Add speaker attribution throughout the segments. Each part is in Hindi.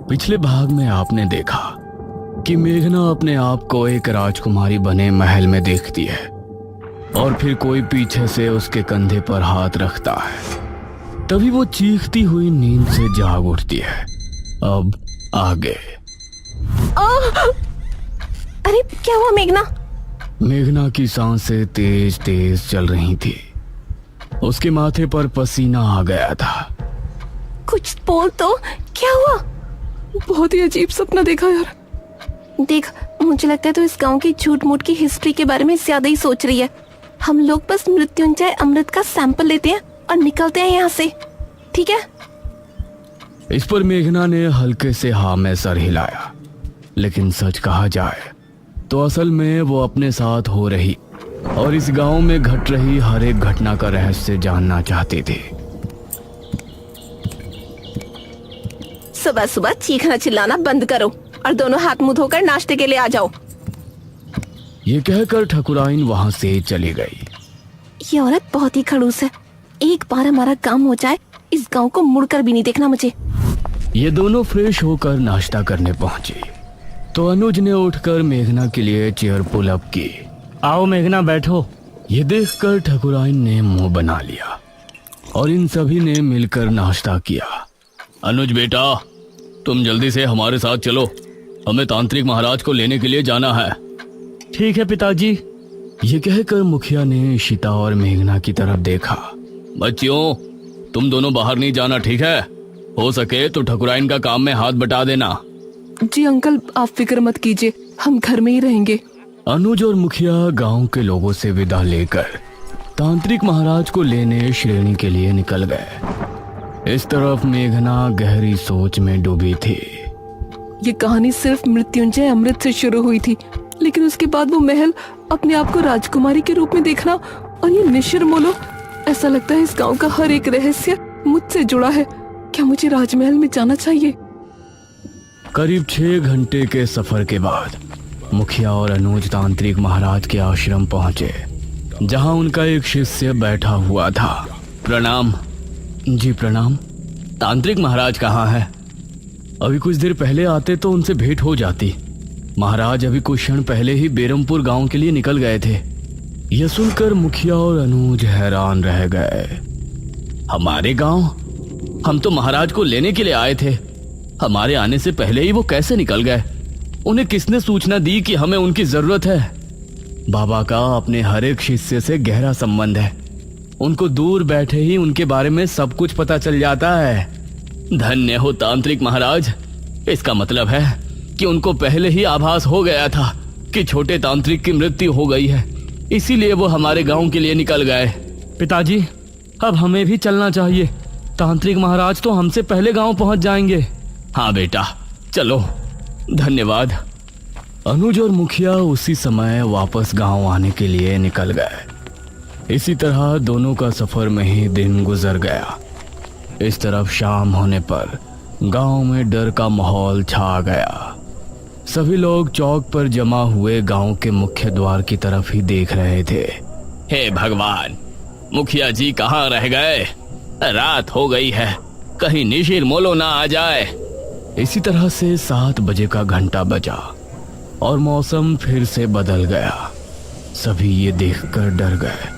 Speaker 1: पिछले भाग में आपने देखा कि मेघना अपने आप को एक राजकुमारी बने महल में देखती है और फिर कोई पीछे से उसके कंधे पर हाथ रखता है। तभी वो चीखती हुई नींद से जाग उठती है। अब आगे।
Speaker 2: अरे क्या हुआ मेघना?
Speaker 1: मेघना की सांसें तेज तेज चल रही थी। उसके माथे पर पसीना आ गया था।
Speaker 2: कुछ बोल तो, क्या हुआ?
Speaker 3: बहुत ही अजीब सपना देखा यार।
Speaker 2: देख, मुझे लगता है तो इस गांव की झूठ मूठ की हिस्ट्री के बारे में ज्यादा ही सोच रही है। हम लोग बस मृत्युंजय अमृत का सैंपल लेते हैं और निकलते हैं यहाँ से, ठीक है?
Speaker 1: इस पर मेघना ने हल्के से हाँ में सर हिलाया। लेकिन सच कहा जाए तो असल में वो अपने साथ हो रही और इस गांव में घट रही हर एक घटना का रहस्य जानना चाहते थे।
Speaker 2: सुबह सुबह चीखना चिल्लाना बंद करो और दोनों हाथ मुंह धोकर नाश्ते के लिए आ जाओ।
Speaker 1: ये कहकर ठकुराइन वहां से चली गई।
Speaker 2: ये औरत बहुत ही खड़ूस है। एक बार हमारा काम हो जाए, इस गांव को मुड़कर भी नहीं देखना मुझे।
Speaker 1: ये दोनों फ्रेश होकर नाश्ता करने पहुंचे तो अनुज ने उठकर मेघना के लिए चेयर पुल अप की।
Speaker 4: आओ मेघना, बैठो।
Speaker 1: ये देखकर ठकुराइन ने मुंह बना लिया और इन सभी ने मिलकर नाश्ता किया। अनुज बेटा, तुम जल्दी से हमारे साथ चलो, हमें तांत्रिक महाराज को लेने के लिए जाना है।
Speaker 4: ठीक है पिताजी।
Speaker 1: ये कहकर मुखिया ने इशिता और मेघना की तरफ देखा। बच्चियों, तुम दोनों बाहर नहीं जाना, ठीक है? हो सके तो ठकुराइन का काम में हाथ बटा देना।
Speaker 3: जी अंकल, आप फिक्र मत कीजिए, हम घर में ही रहेंगे।
Speaker 1: अनुज और मुखिया गांव के लोगों से विदा लेकर तांत्रिक महाराज को लेने श्रेणी के लिए निकल गए। इस तरफ मेघना गहरी सोच में डूबी थी।
Speaker 3: ये कहानी सिर्फ मृत्युंजय अमृत से शुरू हुई थी, लेकिन उसके बाद वो महल, अपने आप को राजकुमारी के रूप में देखना और ये निशिर मोलो, ऐसा लगता है इस गांव का हर एक रहस्य मुझसे जुड़ा है। क्या मुझे राजमहल में जाना चाहिए?
Speaker 1: करीब 6 घंटे के सफर के बाद मुखिया और अनुज तांत्रिक महाराज के आश्रम पहुंचे, जहां उनका एक शिष्य बैठा हुआ था। प्रणाम। जी प्रणाम। तांत्रिक महाराज कहाँ है? अभी कुछ देर पहले आते तो उनसे भेंट हो जाती। महाराज अभी कुछ क्षण पहले ही बेरमपुर गांव के लिए निकल गए थे। यह सुनकर मुखिया और अनुज हैरान रह गए। हमारे गांव? हम तो महाराज को लेने के लिए आए थे। हमारे आने से पहले ही वो कैसे निकल गए? उन्हें किसने सूचना दी कि हमें उनकी जरूरत है? बाबा का अपने हर एक शिष्य से गहरा संबंध है। उनको दूर बैठे ही उनके बारे में सब कुछ पता चल जाता है। धन्य हो तांत्रिक महाराज। इसका मतलब है कि उनको पहले ही आभास हो गया था कि छोटे तांत्रिक की मृत्यु हो गई है, इसीलिए वो हमारे गांव के लिए निकल गए।
Speaker 4: पिताजी, अब हमें भी चलना चाहिए। तांत्रिक महाराज तो हमसे पहले गांव पहुंच जाएंगे।
Speaker 1: हाँ बेटा, चलो। धन्यवाद। अनुज और मुखिया उसी समय वापस गांव आने के लिए निकल गए। इसी तरह दोनों का सफर में ही दिन गुजर गया। इस तरफ शाम होने पर गांव में डर का माहौल छा गया। सभी लोग चौक पर जमा हुए गांव के मुख्य द्वार की तरफ ही देख रहे थे। हे भगवान, मुखिया जी कहाँ रह गए? रात हो गई है, कहीं निशिर मोलो ना आ जाए। इसी तरह से 7 बजे का घंटा बजा और मौसम फिर से बदल गया। सभी ये देखकर डर गए।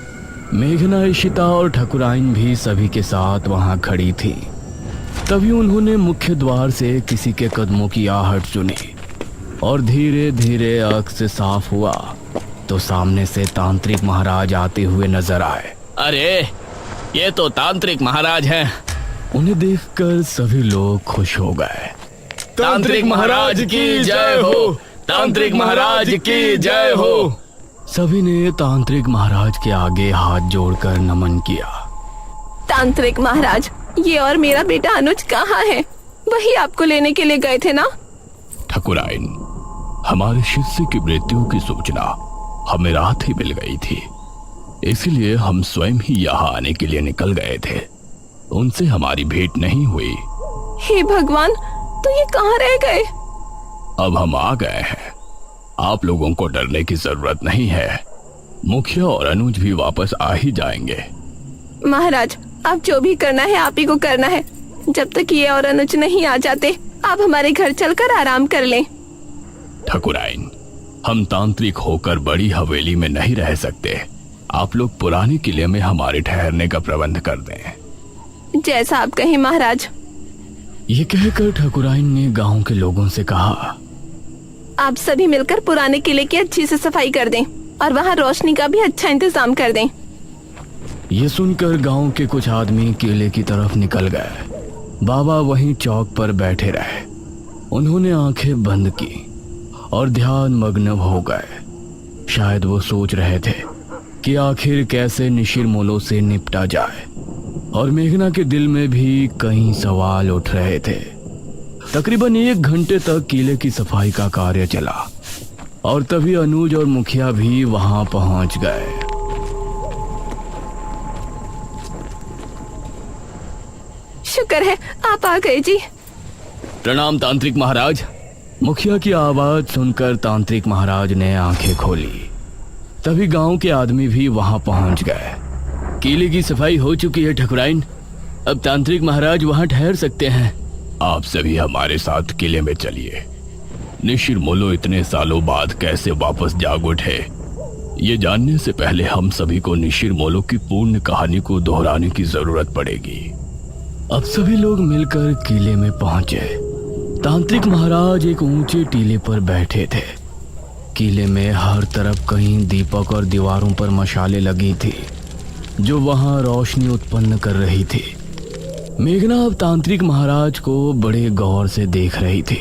Speaker 1: मेघना, इशिता और ठकुराइन भी सभी के साथ वहां खड़ी थी। तभी उन्होंने मुख्य द्वार से किसी के कदमों की आहट सुनी और धीरे धीरे आंख से साफ हुआ तो सामने से तांत्रिक महाराज आते हुए नजर आए। अरे, ये तो तांत्रिक महाराज हैं। उन्हें देखकर सभी लोग खुश हो गए। तांत्रिक महाराज की जय हो! तांत्रिक महाराज की जय हो! सभी ने तांत्रिक महाराज के आगे हाथ जोड़कर नमन किया।
Speaker 2: तांत्रिक महाराज, ये और मेरा बेटा अनुज कहाँ है? वही आपको लेने के लिए गए थे ना?
Speaker 1: ठकुराइन, हमारे शिष्य की मृत्यु की सूचना हमें रात ही मिल गई थी, इसलिए हम स्वयं ही यहाँ आने के लिए निकल गए थे। उनसे हमारी भेंट नहीं हुई।
Speaker 2: हे भगवान, तो ये कहाँ रह गए?
Speaker 1: अब हम आ गए हैं, आप लोगों को डरने की जरूरत नहीं है। मुखिया और अनुज भी वापस आ ही जाएंगे।
Speaker 2: महाराज, अब जो भी करना है आप ही को करना है। जब तक ये और अनुज नहीं आ जाते आप हमारे घर चलकर आराम कर लें।
Speaker 1: ठकुराइन, हम तांत्रिक होकर बड़ी हवेली में नहीं रह सकते। आप लोग पुराने किले में हमारे ठहरने का प्रबंध कर दें।
Speaker 2: जैसा आप कहें महाराज।
Speaker 1: ये कहकर ठकुराइन ने गांव के लोगों से कहा,
Speaker 2: आप सभी मिलकर पुराने किले की अच्छी से सफाई कर दें और वहाँ रोशनी का भी अच्छा इंतजाम कर दें।
Speaker 1: ये सुनकर गांव के कुछ आदमी किले की तरफ निकल गए। बाबा वहीं चौक पर बैठे रहे। उन्होंने आंखें बंद की और ध्यान मग्न हो गए। शायद वो सोच रहे थे कि आखिर कैसे निशिरमोलो से निपटा जाए, और मेघना के दिल में भी कई सवाल उठ रहे थे। तकरीबन 1 घंटे तक किले की सफाई का कार्य चला और तभी अनुज और मुखिया भी वहां पहुंच गए।
Speaker 2: शुक्र है आप आ गए जी।
Speaker 1: प्रणाम तांत्रिक महाराज। मुखिया की आवाज सुनकर तांत्रिक महाराज ने आंखें खोली। तभी गांव के आदमी भी वहां पहुंच गए। किले की सफाई हो चुकी है ठकुराइन, अब तांत्रिक महाराज वहां ठहर सकते हैं। आप सभी हमारे साथ किले में चलिए। निशिरमोलो इतने सालों बाद कैसे वापस जाग उठे, ये जानने से पहले हम सभी को निशिरमोलो की पूर्ण कहानी को दोहराने की जरूरत पड़ेगी। अब सभी लोग मिलकर किले में पहुंचे। तांत्रिक महाराज एक ऊंचे टीले पर बैठे थे। किले में हर तरफ कहीं दीपक और दीवारों पर मशालें लगी थी जो वहां रोशनी उत्पन्न कर रही थी। मेघना अब तांत्रिक महाराज को बड़े गौर से देख रही थी,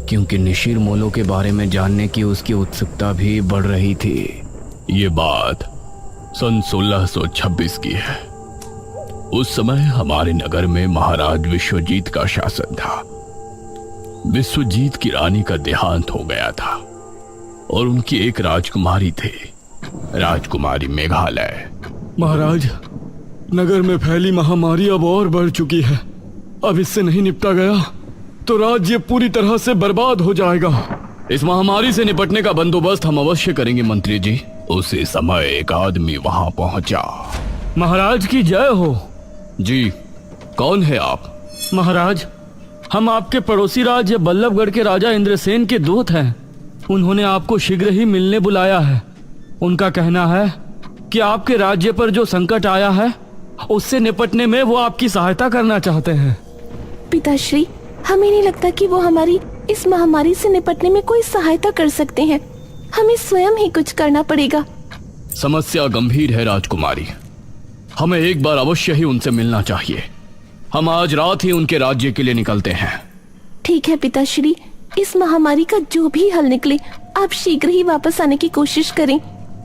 Speaker 1: क्योंकि निशिरमोलो के बारे में जानने की उसकी उत्सुकता भी बढ़ रही थी। ये बात सन 1626 की है। उस समय हमारे नगर में महाराज विश्वजीत का शासन था। विश्वजीत की रानी का देहांत हो गया था और उनकी एक राजकुमारी थी, राजकुमारी मेघालय।
Speaker 5: महाराज, नगर में फैली महामारी अब और बढ़ चुकी है। अब इससे नहीं निपटा गया तो राज्य पूरी तरह से बर्बाद हो जाएगा।
Speaker 1: इस महामारी से निपटने का बंदोबस्त हम अवश्य करेंगे मंत्री जी। उसी समय एक आदमी वहां पहुंचा।
Speaker 4: महाराज की जय हो।
Speaker 1: जी, कौन है आप?
Speaker 4: महाराज, हम आपके पड़ोसी राज्य बल्लभगढ़ के राजा इंद्रसेन के दूत हैं। उन्होंने आपको शीघ्र ही मिलने बुलाया है। उनका कहना है कि आपके राज्य पर जो संकट आया है उससे निपटने में वो आपकी सहायता करना चाहते हैं।
Speaker 2: पिताश्री, हमें नहीं लगता कि वो हमारी इस महामारी से निपटने में कोई सहायता कर सकते हैं। हमें स्वयं ही कुछ करना पड़ेगा।
Speaker 1: समस्या गंभीर है राजकुमारी, हमें एक बार अवश्य ही उनसे मिलना चाहिए। हम आज रात ही उनके राज्य के लिए निकलते हैं।
Speaker 2: ठीक है पिताश्री, इस महामारी का जो भी हल निकले आप शीघ्र ही वापस आने की कोशिश करें,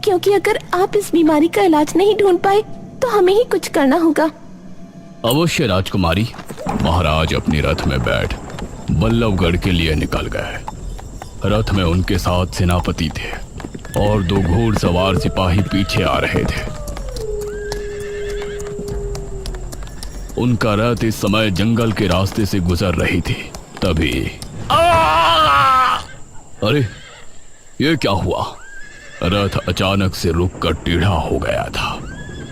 Speaker 2: क्योंकि अगर आप इस बीमारी का इलाज नहीं ढूंढ पाए तो हमें ही कुछ करना होगा।
Speaker 1: अवश्य राजकुमारी। महाराज अपनी रथ में बैठ बल्लभगढ़ के लिए निकल गए। रथ में उनके साथ सेनापति थे और 2 घोड़सवार सिपाही पीछे आ रहे थे। उनका रथ इस समय जंगल के रास्ते से गुजर रही थी। तभी अरे, ये क्या हुआ? रथ अचानक से रुककर टेढ़ा हो गया था।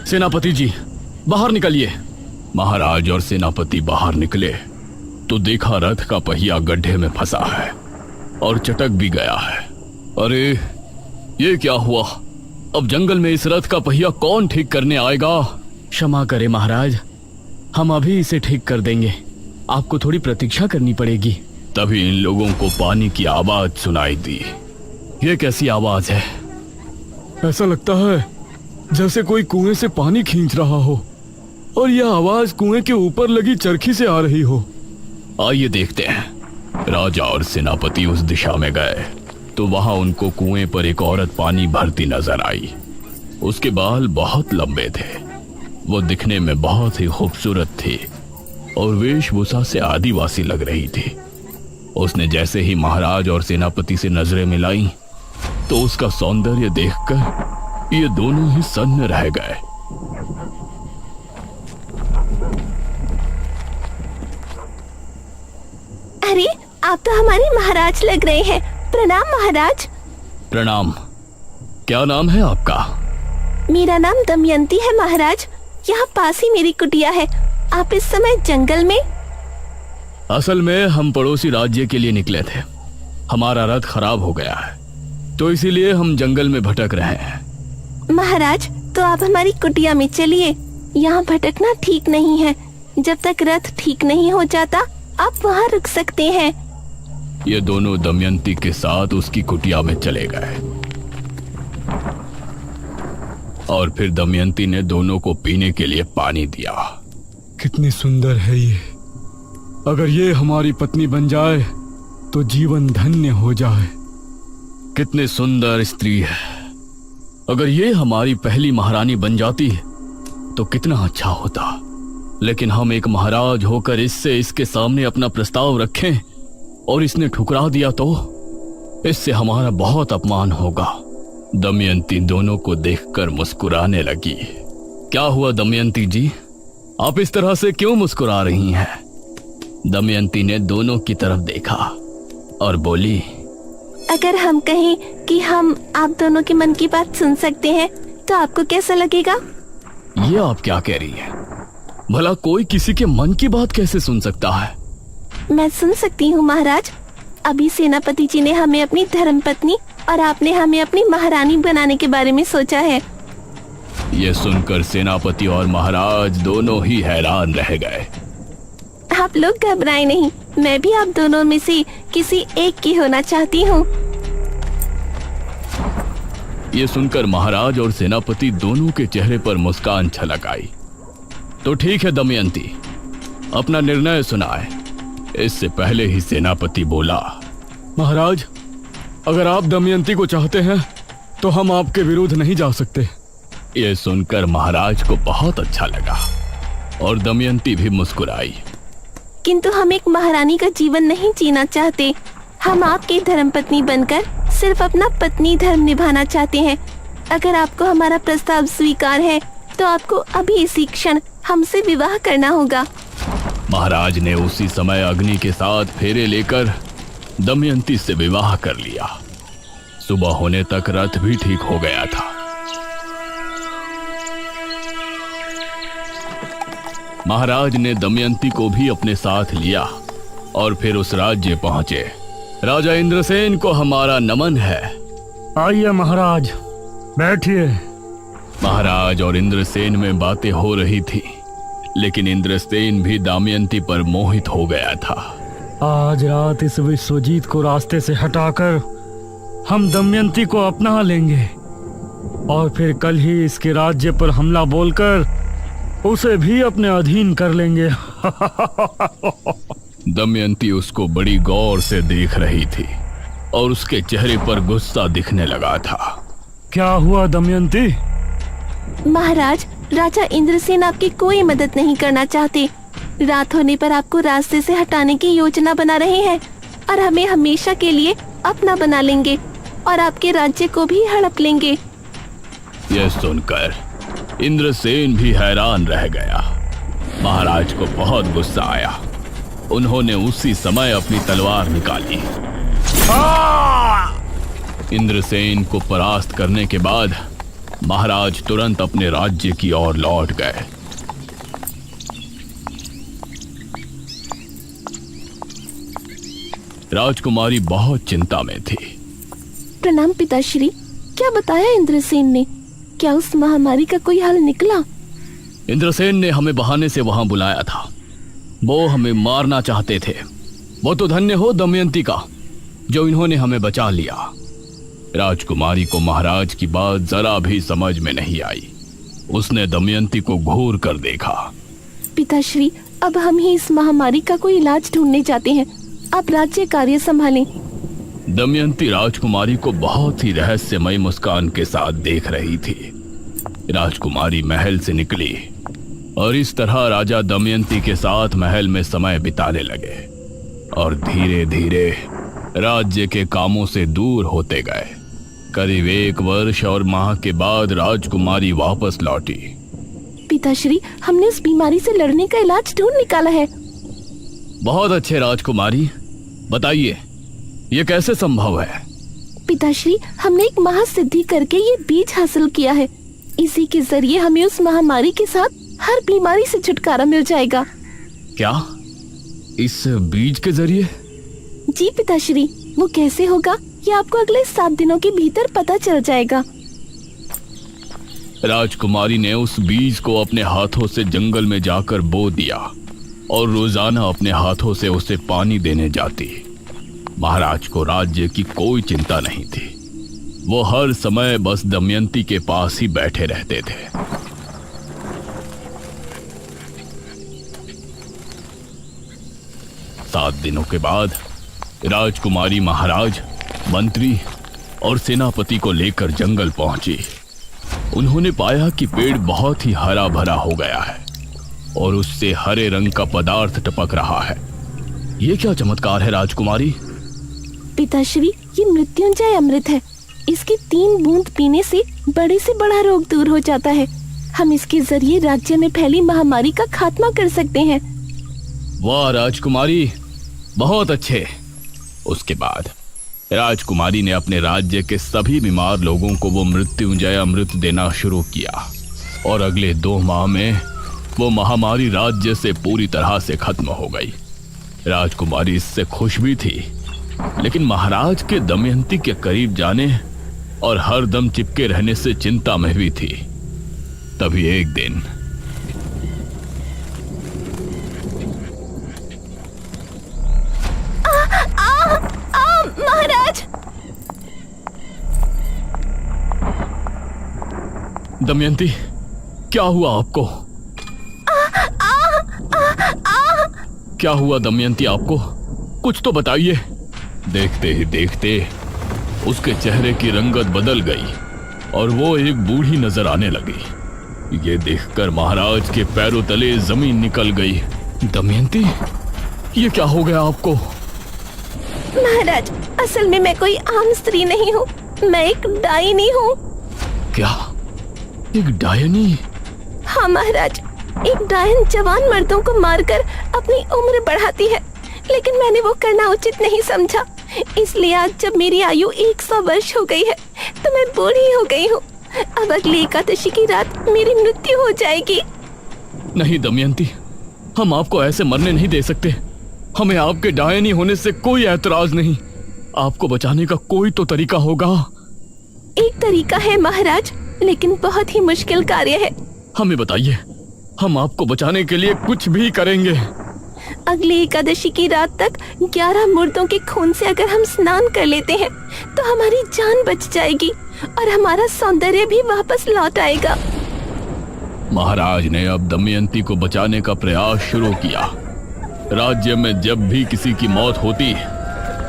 Speaker 1: सेनापति जी, बाहर निकलिए। महाराज और सेनापति बाहर निकले तो देखा रथ का पहिया गड्ढे में फंसा है और चटक भी गया है। अरे, ये क्या हुआ? अब जंगल में इस रथ का पहिया कौन ठीक करने आएगा? क्षमा करें महाराज, हम अभी इसे ठीक कर देंगे। आपको थोड़ी प्रतीक्षा करनी पड़ेगी। तभी इन लोगों को पानी की आवाज सुनाई दी। ये कैसी आवाज है?
Speaker 5: ऐसा लगता है जैसे कोई कुएं से पानी खींच रहा हो, और यह आवाज कुएं के ऊपर लगी चरखी से आ रही हो।
Speaker 1: आइए देखते हैं। राजा और सेनापति उस दिशा में गए तो वहां उनको कुएं पर एक औरत पानी भरती नजर आई। उसके बाल बहुत लंबे थे, वो दिखने में बहुत ही खूबसूरत थी और वेशभूषा से आदिवासी लग रही थी। उसने जैसे ही महाराज और सेनापति से नजरें मिलाई तो उसका सौंदर्य देखकर ये दोनों ही सन्न रह गए।
Speaker 2: अरे, आप तो हमारे महाराज लग रहे हैं। प्रणाम महाराज।
Speaker 1: प्रणाम। क्या नाम है आपका?
Speaker 2: मेरा नाम दमयंती है महाराज। यहाँ पास ही मेरी कुटिया है। आप इस समय जंगल में?
Speaker 1: असल में हम पड़ोसी राज्य के लिए निकले थे। हमारा रथ खराब हो गया है, तो इसीलिए हम जंगल में भटक रहे हैं।
Speaker 2: महाराज, तो आप हमारी कुटिया में चलिए। यहाँ भटकना ठीक नहीं है। जब तक रथ ठीक नहीं हो जाता आप वहाँ रुक सकते हैं।
Speaker 1: ये दोनों दमयंती के साथ उसकी कुटिया में चले गए और फिर दमयंती ने दोनों को पीने के लिए पानी दिया।
Speaker 5: कितनी सुंदर है ये। अगर ये हमारी पत्नी बन जाए तो जीवन धन्य हो जाए।
Speaker 1: कितनी सुंदर स्त्री है। अगर ये हमारी पहली महारानी बन जाती तो कितना अच्छा होता। लेकिन हम एक महाराज होकर इसके सामने अपना प्रस्ताव रखें और इसने ठुकरा दिया तो इससे हमारा बहुत अपमान होगा। दमयंती दोनों को देखकर मुस्कुराने लगी। क्या हुआ दमयंती जी, आप इस तरह से क्यों मुस्कुरा रही हैं? दमयंती ने दोनों की तरफ देखा और बोली,
Speaker 2: अगर हम कहें कि हम आप दोनों के मन की बात सुन सकते हैं तो आपको कैसा लगेगा?
Speaker 1: ये आप क्या कह रही हैं? भला कोई किसी के मन की बात कैसे सुन सकता है?
Speaker 2: मैं सुन सकती हूँ महाराज। अभी सेनापति जी ने हमें अपनी धर्मपत्नी और आपने हमें अपनी महारानी बनाने के बारे में सोचा है।
Speaker 1: ये सुनकर सेनापति और महाराज दोनों ही हैरान रह गए।
Speaker 2: आप लोग घबराएं नहीं, मैं भी आप दोनों में से किसी एक की होना चाहती हूँ।
Speaker 1: ये सुनकर महाराज और सेनापति दोनों के चेहरे पर मुस्कान छलक आई। तो ठीक है दमयंती, अपना निर्णय सुनाए। इससे पहले ही सेनापति बोला,
Speaker 5: महाराज, अगर आप दमयंती को चाहते हैं तो हम आपके विरुद्ध नहीं जा सकते।
Speaker 1: ये सुनकर महाराज को बहुत अच्छा लगा और दमयंती भी मुस्कुराई।
Speaker 2: किंतु हम एक महारानी का जीवन नहीं जीना चाहते। हम आपकी धर्मपत्नी बनकर सिर्फ अपना पत्नी धर्म निभाना चाहते हैं। अगर आपको हमारा प्रस्ताव स्वीकार है तो आपको अभी इसी क्षण हमसे विवाह करना होगा।
Speaker 1: महाराज ने उसी समय अग्नि के साथ फेरे लेकर दमयंती से विवाह कर लिया। सुबह होने तक रथ भी ठीक हो गया था। महाराज ने दमयंती को भी अपने साथ लिया और फिर उस राज्य पहुंचे। राजा इंद्रसेन को हमारा नमन है।
Speaker 4: आइए महाराज, बैठिए।
Speaker 1: महाराज और इंद्रसेन में बातें हो रही थी, लेकिन इंद्रसेन भी दमयंती पर मोहित हो गया था।
Speaker 4: आज रात इस विश्वजीत को रास्ते से हटाकर हम दमयंती को अपना लेंगे और फिर कल ही इसके राज्य पर हमला बोलकर उसे भी अपने अधीन कर लेंगे।
Speaker 1: दमयंती उसको बड़ी गौर से देख रही थी और उसके चेहरे पर गुस्सा दिखने लगा था।
Speaker 4: क्या हुआ दमयंती?
Speaker 2: महाराज, राजा इंद्रसेन आपकी कोई मदद नहीं करना चाहते। रात होने पर आपको रास्ते से हटाने की योजना बना रहे हैं और हमें हमेशा के लिए अपना बना लेंगे और आपके राज्य को भी हड़प लेंगे।
Speaker 1: यह सुनकर इंद्रसेन भी हैरान रह गया। महाराज को बहुत गुस्सा आया। उन्होंने उसी समय अपनी तलवार निकाली। इंद्रसेन को परास्त करने के बाद महाराज तुरंत अपने राज्य की ओर लौट गए। राजकुमारी बहुत चिंता में थी।
Speaker 2: प्रणाम पिताश्री। क्या बताया इंद्रसेन ने? क्या उस महामारी का कोई हल निकला?
Speaker 1: इंद्रसेन ने हमें बहाने से वहां बुलाया था। वो हमें मारना चाहते थे। वो तो धन्य हो दमयंती का जो इन्होंने हमें बचा लिया। राजकुमारी को महाराज की बात जरा भी समझ में नहीं आई। उसने दमयंती को घूर कर देखा।
Speaker 2: पिताश्री, अब हम ही इस महामारी का कोई इलाज ढूंढने जाते हैं। आप राज्य कार्य संभालें।
Speaker 1: दमयंती राजकुमारी को बहुत ही रहस्यमय मुस्कान के साथ देख रही थी। राजकुमारी महल से निकली और इस तरह राजा दमयंती के साथ महल में समय बिताने लगे और धीरे धीरे राज्य के कामों से दूर होते गए। करीब 1 वर्ष और माह के बाद राजकुमारी वापस लौटी।
Speaker 2: पिताश्री, हमने उस बीमारी से लड़ने का इलाज ढूंढ निकाला है।
Speaker 1: बहुत अच्छे राजकुमारी, बताइए ये कैसे संभव है?
Speaker 2: पिताश्री, हमने एक महासिद्धि करके ये बीज हासिल किया है। इसी के जरिए हमें उस महामारी के साथ हर बीमारी से छुटकारा मिल जाएगा।
Speaker 1: क्या? इस बीज के जरिए?
Speaker 2: जी पिताश्री, वो कैसे होगा ये आपको अगले 7 दिनों के भीतर पता चल जाएगा।
Speaker 1: राजकुमारी ने उस बीज को अपने हाथों से जंगल में जाकर बो दिया और रोजाना अपने हाथों से उसे पानी देने जाती। महाराज को राज्य की कोई चिंता नहीं थी। वो हर समय बस दमयंती के पास ही बैठे रहते थे। 7 दिनों के बाद राजकुमारी महाराज, मंत्री और सेनापति को लेकर जंगल पहुंची। उन्होंने पाया कि पेड़ बहुत ही हरा भरा हो गया है और उससे हरे रंग का पदार्थ टपक रहा है। ये क्या चमत्कार है राजकुमारी?
Speaker 2: पिताश्री, ये मृत्युंजय अमृत है। इसकी 3 बूंद पीने से बड़ा रोग दूर हो जाता है। हम इसके जरिए राज्य में फैली महामारी का खात्मा कर सकते हैं।
Speaker 1: वाह राजकुमारी, बहुत अच्छे। उसके बाद राजकुमारी ने अपने राज्य के सभी बीमार लोगों को वो मृत्युंजय अमृत देना शुरू किया और अगले 2 माह में वो महामारी राज्य से पूरी तरह से खत्म हो गई। राजकुमारी इससे खुश भी थी, लेकिन महाराज के दमयंती के करीब जाने और हर दम चिपके रहने से चिंता में भी थी। तभी एक दिन
Speaker 2: महाराज!
Speaker 1: दमयंती, क्या हुआ आपको? क्या हुआ दमयंती आपको? कुछ तो बताइए। देखते ही देखते उसके चेहरे की रंगत बदल गई और वो एक बूढ़ी नजर आने लगी। ये देखकर महाराज के पैरों तले जमीन निकल गई। दमयंती, ये क्या हो गया आपको?
Speaker 2: महाराज, असल में मैं कोई आम स्त्री नहीं हूँ, मैं एक डायनी हूँ।
Speaker 1: क्या? एक डायनी?
Speaker 2: हाँ महाराज, एक डायन जवान मर्दों को मारकर अपनी उम्र बढ़ाती है, लेकिन मैंने वो करना उचित नहीं समझा। इसलिए आज जब मेरी आयु 100 वर्ष हो गई है तो मैं बूढ़ी हो गई हूँ। अब अगली एकादशी की रात मेरी मृत्यु हो जाएगी।
Speaker 1: नहीं दमयंती, हम आपको ऐसे मरने नहीं दे सकते। हमें आपके डायनी होने से कोई ऐतराज नहीं। आपको बचाने का कोई तो तरीका होगा।
Speaker 2: एक तरीका है महाराज, लेकिन बहुत ही मुश्किल कार्य है।
Speaker 1: हमें बताइए, हम आपको बचाने के लिए कुछ भी करेंगे।
Speaker 2: अगली एकादशी की रात तक 11 मुर्दों के खून से अगर हम स्नान कर लेते हैं तो हमारी जान बच जाएगी और हमारा सौंदर्य भी वापस लौट आएगा।
Speaker 1: महाराज ने अब दमयंती को बचाने का प्रयास शुरू किया। राज्य में जब भी किसी की मौत होती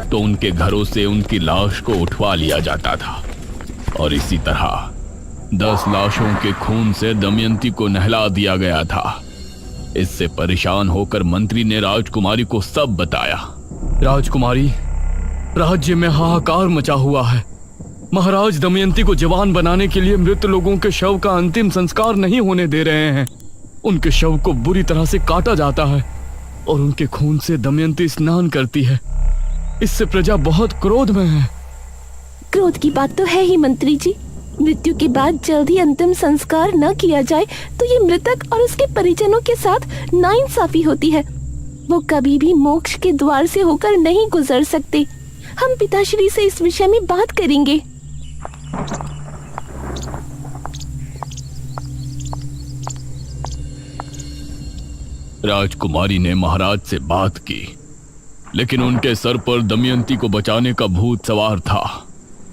Speaker 1: तो उनके घरों से उनकी लाश को उठवा लिया जाता था और इसी तरह 10 लाशों के खून से दमयंती को नहला दिया गया था। इससे परेशान होकर मंत्री ने राजकुमारी को सब बताया। राजकुमारी, राज्य में हाहाकार मचा हुआ है। महाराज दमयंती को जवान बनाने के लिए मृत लोगों के शव का अंतिम संस्कार नहीं होने दे रहे हैं। उनके शव को बुरी तरह से काटा जाता है और उनके खून से दमयंती स्नान करती है। इससे प्रजा बहुत क्रोध में है।
Speaker 2: क्रोध की बात तो है ही मंत्री जी। मृत्यु के बाद जल्द ही अंतिम संस्कार न किया जाए तो ये मृतक और उसके परिजनों के साथ नाइंसाफी होती है। वो कभी भी मोक्ष के द्वार से होकर नहीं गुजर सकते। हम पिताश्री से इस विषय में बात करेंगे।
Speaker 1: राजकुमारी ने महाराज से बात की, लेकिन उनके सर पर दमयंती को बचाने का भूत सवार था।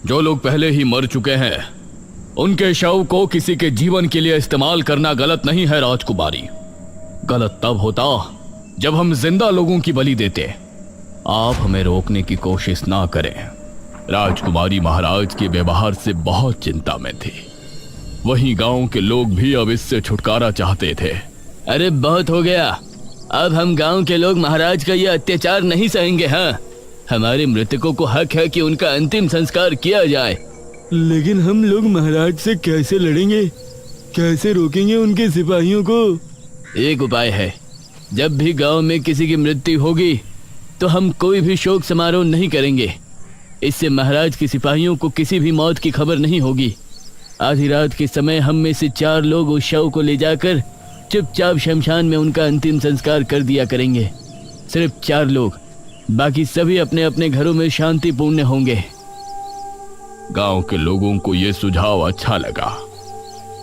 Speaker 1: जो लोग पहले ही मर चुके हैं उनके शव को किसी के जीवन के लिए इस्तेमाल करना गलत नहीं है राजकुमारी। गलत तब होता जब हम जिंदा लोगों की बलि देते। आप हमें रोकने की कोशिश ना करें। राजकुमारी महाराज के व्यवहार से बहुत चिंता में थी। वहीं गांव के लोग भी अब इससे छुटकारा चाहते थे। अरे बहुत हो गया, अब हम गांव के लोग महाराज का यह अत्याचार नहीं सहेंगे। हाँ, हमारे मृतकों को हक है कि उनका अंतिम संस्कार किया जाए।
Speaker 5: लेकिन हम लोग महाराज से कैसे लड़ेंगे? कैसे रोकेंगे उनके सिपाहियों को?
Speaker 1: एक उपाय है। जब भी गांव में किसी की मृत्यु होगी तो हम कोई भी शोक समारोह नहीं करेंगे। इससे महाराज के सिपाहियों को किसी भी मौत की खबर नहीं होगी। आधी रात के समय हम में से 4 लोग उस शव को ले जाकर चुपचाप शमशान में उनका अंतिम संस्कार कर दिया करेंगे। सिर्फ 4 लोग, बाकी सभी अपने अपने घरों में शांतिपूर्ण होंगे।
Speaker 5: गांव के लोगों को यह सुझाव अच्छा लगा।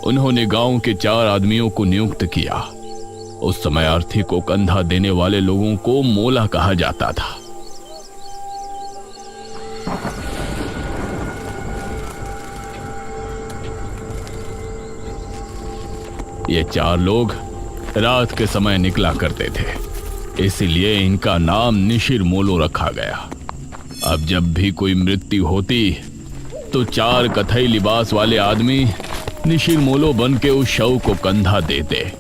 Speaker 5: उन्होंने गांव के 4 आदमियों को नियुक्त किया। उस समय अर्थी को कंधा देने वाले लोगों को मोला कहा जाता था। ये 4 लोग रात के समय निकला करते थे, इसलिए इनका नाम निशिर मोलो रखा गया। अब जब भी कोई मृत्यु होती तो 4 कथई लिबास वाले आदमी निशिर मोलो बन के उस शव को कंधा देते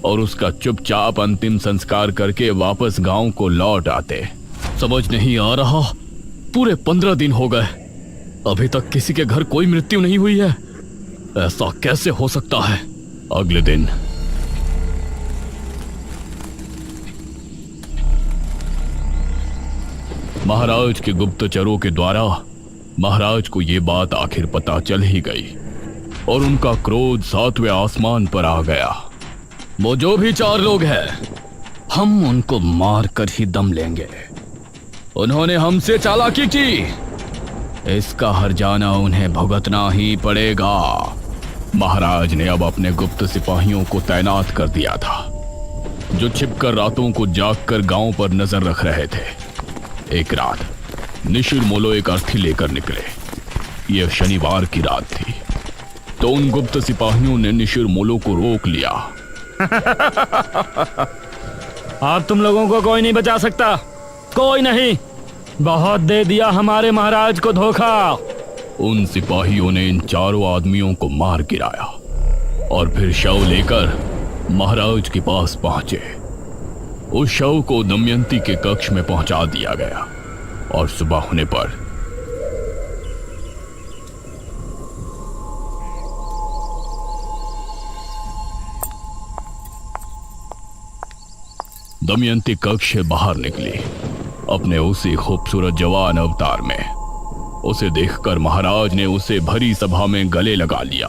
Speaker 5: और उसका चुपचाप अंतिम संस्कार करके वापस गांव को लौट आते।
Speaker 1: समझ नहीं आ रहा, पूरे 15 दिन हो गए, अभी तक किसी के घर कोई मृत्यु नहीं हुई है। ऐसा कैसे हो सकता है?
Speaker 5: अगले दिन महाराज के गुप्तचरों के द्वारा महाराज को यह बात आखिर पता चल ही गई और उनका क्रोध 7वें आसमान पर आ गया।
Speaker 1: वो जो भी 4 लोग हैं, हम उनको मार कर ही दम लेंगे। उन्होंने हमसे चालाकी की, इसका हर्जाना उन्हें भुगतना ही पड़ेगा।
Speaker 5: महाराज ने अब अपने गुप्त सिपाहियों को तैनात कर दिया था, जो छिपकर रातों को जागकर गांव पर नजर रख रहे थे। एक रात निशिर मोलो एक अर्थी लेकर निकले। यह शनिवार की रात थी, तो उन गुप्त सिपाहियों ने निशिर मोलो को रोक लिया।
Speaker 4: अब तुम लोगों को कोई नहीं बचा सकता, कोई नहीं। बहुत दे दिया हमारे महाराज को धोखा।
Speaker 5: उन सिपाहियों ने इन 4 आदमियों को मार गिराया और फिर शव लेकर महाराज के पास पहुंचे। उस शव को दमयंती के कक्ष में पहुंचा दिया गया और सुबह होने पर दमयंती कक्ष से बाहर निकली, अपने उसी खूबसूरत जवान अवतार में। उसे देखकर महाराज ने उसे भरी सभा में गले लगा लिया।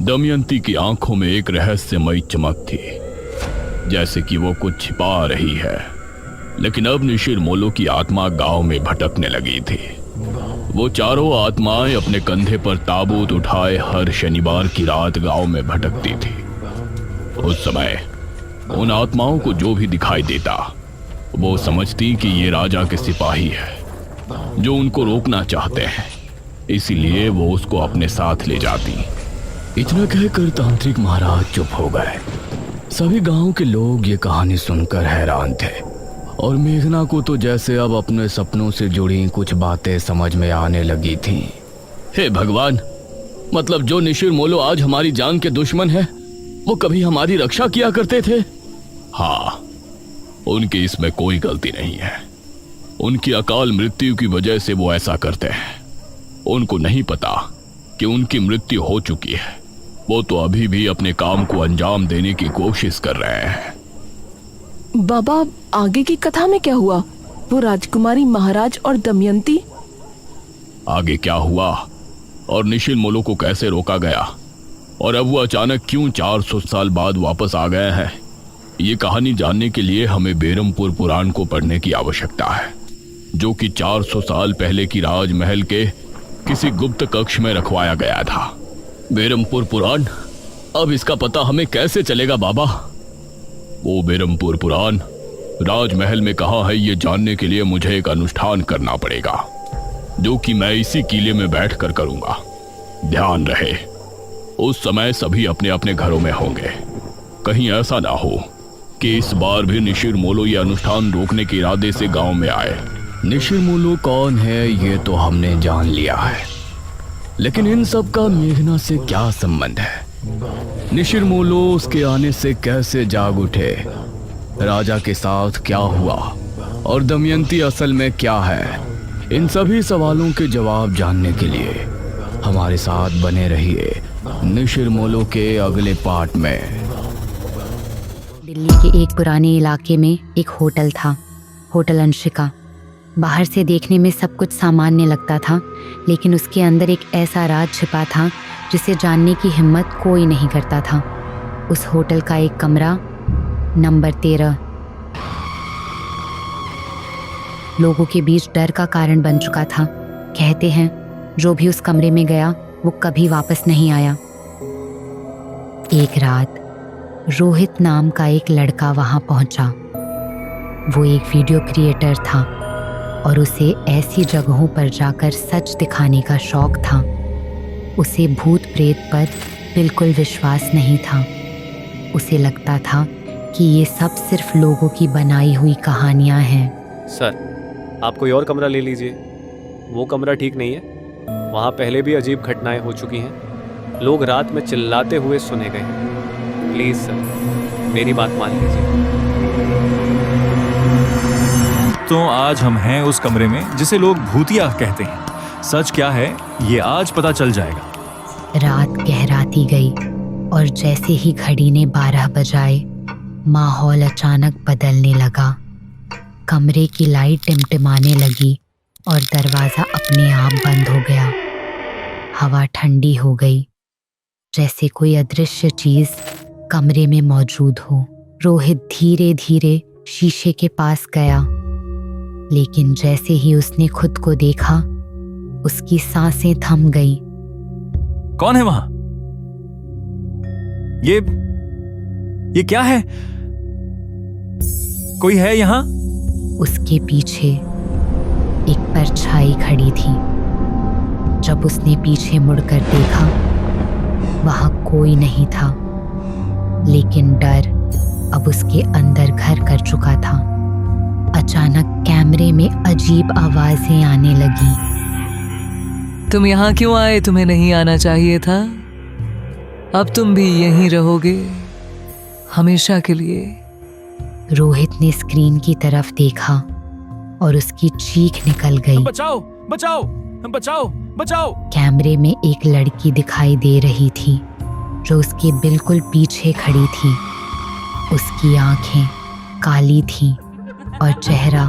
Speaker 5: दमयंती की आंखों में एक रहस्यमयी चमक थी, जैसे कि वो कुछ छिपा रही है। लेकिन अब निशिर मोलो की आत्मा गांव में भटकने लगी थी। वो 4 आत्माएं अपने कंधे पर ताबूत उठाए हर शनिवार की रात गांव में भटकती थी। उस समय उन आत्माओं को जो भी दिखाई देता, वो समझती कि ये राजा के सिपाही है जो उनको रोकना चाहते हैं, इसीलिए वो उसको अपने साथ ले जाती।
Speaker 1: इतना कहकर तांत्रिक महाराज चुप हो गए। सभी गांव के लोग ये कहानी सुनकर हैरान थे और मेघना को तो जैसे अब अपने सपनों से जुड़ी कुछ बातें समझ में आने लगी थी। हे भगवान, मतलब जो निशिर मोलो आज हमारी जान के दुश्मन है, वो कभी हमारी रक्षा किया करते थे।
Speaker 5: हाँ, उनकी इसमें कोई गलती नहीं है। उनकी अकाल मृत्यु की वजह से वो ऐसा करते हैं। उनको नहीं पता कि उनकी मृत्यु हो चुकी है। वो तो अभी भी अपने काम को अंजाम देने की कोशिश कर रहे हैं।
Speaker 3: बाबा, आगे की कथा में क्या हुआ? वो राजकुमारी, महाराज और दमयंती?
Speaker 5: आगे क्या हुआ और निशिर मोलो को कैसे रोका गया और अब वो अचानक क्यों 400 साल बाद वापस आ गए हैं, ये कहानी जानने के लिए हमें बेरमपुर पुराण को पढ़ने की आवश्यकता है, जो कि 400 साल पहले की राजमहल के किसी गुप्त कक्ष में रखवाया गया था।
Speaker 1: बेरमपुर पुराण? अब इसका पता हमें कैसे चलेगा बाबा?
Speaker 5: वो बेरमपुर पुराण राजमहल में कहाँ है, ये जानने के लिए मुझे एक अनुष्ठान करना पड़ेगा, जो कि मैं इसी किले में बैठकर करूंगा। ध्यान रहे, उस समय सभी अपने अपने घरों में होंगे। कहीं ऐसा ना हो कि इस बार भी निशिर मोलो ये अनुष्ठान रोकने के इरादे से गांव में आए।
Speaker 1: निशिर मोलो कौन है ये तो हमने जान लिया है, लेकिन इन सब का मेघना से क्या संबंध है? निशिर मोलो उसके आने से कैसे जाग उठे? राजा के साथ क्या हुआ और दमयंती असल में क्या है? इन सभी सवालों के जवाब जानने के लिए हमारे साथ बने रहिए निशिर मोलो के अगले पार्ट में।
Speaker 6: दिल्ली के एक पुराने इलाके में एक होटल था, होटल अंशिका। बाहर से देखने में सब कुछ सामान्य लगता था, लेकिन उसके अंदर एक ऐसा राज छिपा था जिसे जानने की हिम्मत कोई नहीं करता था। उस होटल का एक कमरा नंबर 13 लोगों के बीच डर का कारण बन चुका था। कहते हैं जो भी उस कमरे में गया वो कभी वापस नहीं आया। एक रात रोहित नाम का एक लड़का वहां पहुंचा। वो एक वीडियो क्रिएटर था और उसे ऐसी जगहों पर जाकर सच दिखाने का शौक था। उसे भूत प्रेत पर बिल्कुल विश्वास नहीं था। उसे लगता था कि ये सब सिर्फ लोगों की बनाई हुई कहानियां हैं।
Speaker 7: सर, आप कोई और कमरा ले लीजिए। वो कमरा ठीक नहीं है। वहाँ पहले भी अजीब घटनाएं हो चुकी हैं। लोग रात में चिल्लाते हुए सुने गए हैं। प्लीज़ सर, मेरी बात मान लीजिए।
Speaker 8: तो आज हम हैं उस कमरे में जिसे लोग भूतिया कहते हैं। सच क्या है ये आज पता चल जाएगा।
Speaker 6: रात गहराती गई और जैसे ही घड़ी ने 12 बजाए माहौल अचानक बदलने लगा। कमरे की लाइट टिमटिमाने लगी और दरवाज़ा अपने आप बंद हो गया। हवा ठंडी हो गई, जैसे कोई अदृश्य चीज़ कमरे में मौजूद हो। रोहित धीरे धीरे शीशे के पास गया, लेकिन जैसे ही उसने खुद को देखा उसकी सांसें थम गईं।
Speaker 8: कौन है वहां? ये क्या है? कोई है यहां?
Speaker 6: उसके पीछे एक परछाई खड़ी थी। जब उसने पीछे मुड़कर देखा वहां कोई नहीं था, लेकिन डर अब उसके अंदर घर कर चुका था। अचानक कैमरे में अजीब आवाजें आने लगी।
Speaker 3: तुम यहाँ क्यों आए? तुम्हें नहीं आना चाहिए था। अब तुम भी यहीं रहोगे हमेशा के लिए।
Speaker 6: रोहित ने स्क्रीन की तरफ देखा और उसकी चीख निकल गई।
Speaker 8: बचाओ बचाओ बचाओ बचाओ!
Speaker 6: कैमरे में एक लड़की दिखाई दे रही थी जो उसके बिल्कुल पीछे खड़ी थी। उसकी आंखें काली थीं और चेहरा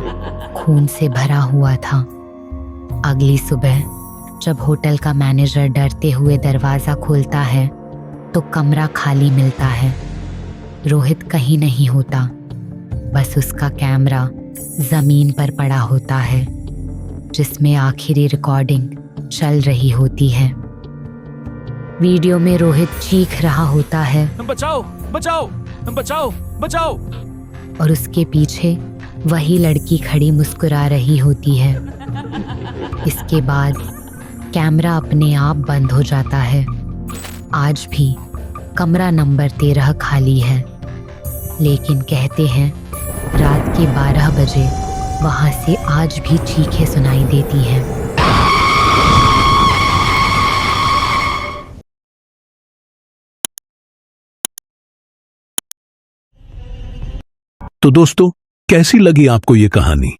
Speaker 6: खून से भरा हुआ था। अगली सुबह जब होटल का मैनेजर डरते हुए दरवाज़ा खोलता है तो कमरा खाली मिलता है। रोहित कहीं नहीं होता, बस उसका कैमरा ज़मीन पर पड़ा होता है जिसमें आखिरी रिकॉर्डिंग चल रही होती है। वीडियो में रोहित चीख रहा होता है,
Speaker 8: बचाओ बचाओ बचाओ बचाओ!
Speaker 6: और उसके पीछे वही लड़की खड़ी मुस्कुरा रही होती है। इसके बाद कैमरा अपने आप बंद हो जाता है। आज भी कमरा नंबर 13 खाली है, लेकिन कहते हैं रात के 12 बजे वहां से आज भी चीखें सुनाई देती हैं।
Speaker 9: तो दोस्तों, कैसी लगी आपको ये कहानी?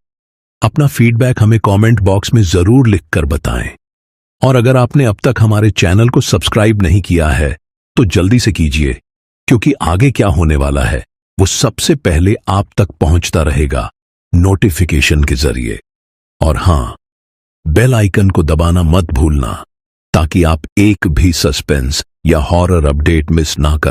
Speaker 9: अपना फीडबैक हमें कमेंट बॉक्स में जरूर लिखकर बताएं। और अगर आपने अब तक हमारे चैनल को सब्सक्राइब नहीं किया है तो जल्दी से कीजिए, क्योंकि आगे क्या होने वाला है वो सबसे पहले आप तक पहुंचता रहेगा नोटिफिकेशन के जरिए। और हां, बेल आइकन को दबाना मत भूलना ताकि आप एक भी सस्पेंस या हॉरर अपडेट मिस ना कर